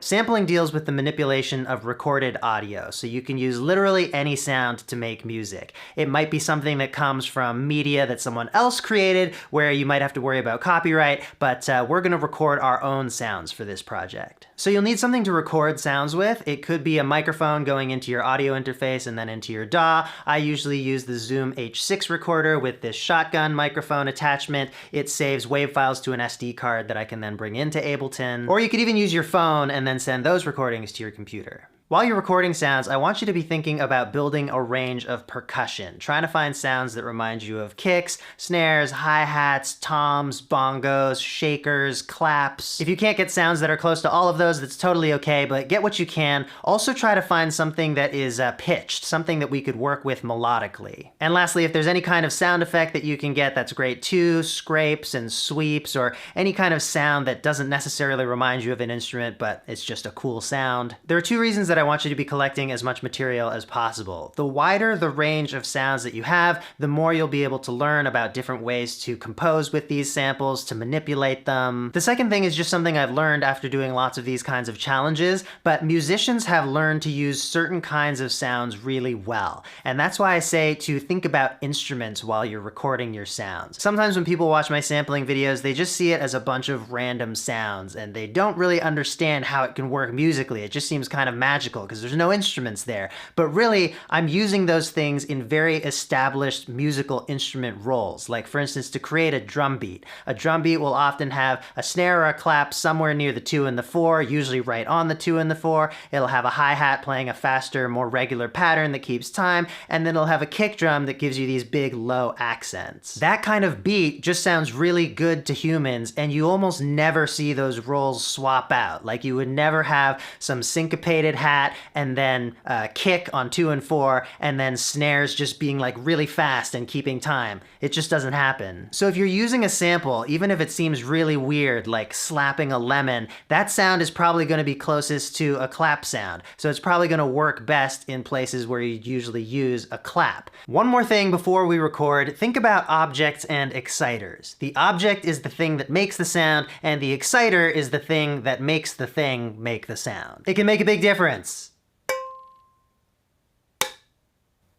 Sampling deals with the manipulation of recorded audio, so you can use literally any sound to make music. It might be something that comes from media that someone else created, where you might have to worry about copyright, but we're gonna record our own sounds for this project. So you'll need something to record sounds with. It could be a microphone going into your audio interface and then into your DAW. I usually use the Zoom H6 recorder with this shotgun microphone attachment. It saves WAV files to an SD card that I can then bring into Ableton. Or you could even use your phone and then send those recordings to your computer. While you're recording sounds, I want you to be thinking about building a range of percussion, trying to find sounds that remind you of kicks, snares, hi-hats, toms, bongos, shakers, claps. If you can't get sounds that are close to all of those, that's totally okay, but get what you can. Also try to find something that is pitched, something that we could work with melodically. And lastly, if there's any kind of sound effect that you can get, that's great too, scrapes and sweeps, or any kind of sound that doesn't necessarily remind you of an instrument, but it's just a cool sound. There are two reasons that I want you to be collecting as much material as possible. The wider the range of sounds that you have, the more you'll be able to learn about different ways to compose with these samples, to manipulate them. The second thing is just something I've learned after doing lots of these kinds of challenges, but musicians have learned to use certain kinds of sounds really well. And that's why I say to think about instruments while you're recording your sounds. Sometimes when people watch my sampling videos, they just see it as a bunch of random sounds, and they don't really understand how it can work musically. It just seems kind of magical because there's no instruments there. But really, I'm using those things in very established musical instrument roles. Like for instance, to create a drum beat. A drum beat will often have a snare or a clap somewhere near the 2 and the 4, usually right on the 2 and the 4. It'll have a hi-hat playing a faster, more regular pattern that keeps time, and then it'll have a kick drum that gives you these big low accents. That kind of beat just sounds really good to humans, and you almost never see those roles swap out. Like you would never have some syncopated hat and then kick on 2 and 4, and then snares just being like really fast and keeping time. It just doesn't happen. So if you're using a sample, even if it seems really weird, like slapping a lemon, that sound is probably going to be closest to a clap sound. So it's probably going to work best in places where you usually use a clap. One more thing before we record, think about objects and exciters. The object is the thing that makes the sound, and the exciter is the thing that makes the thing make the sound. It can make a big difference.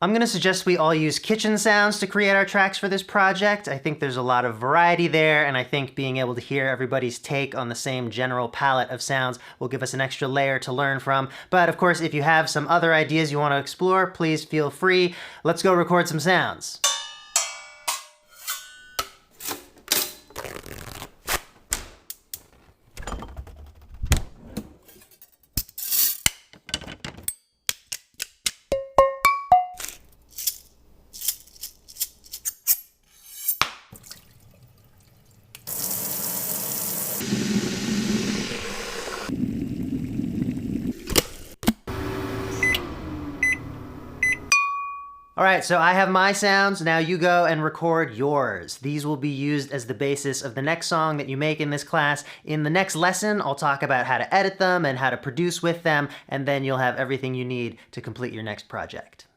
I'm gonna suggest we all use kitchen sounds to create our tracks for this project. I think there's a lot of variety there, and I think being able to hear everybody's take on the same general palette of sounds will give us an extra layer to learn from. But of course, if you have some other ideas you want to explore, please feel free. Let's go record some sounds. All right, so I have my sounds. Now you go and record yours. These will be used as the basis of the next song that you make in this class. In the next lesson, I'll talk about how to edit them and how to produce with them, and then you'll have everything you need to complete your next project.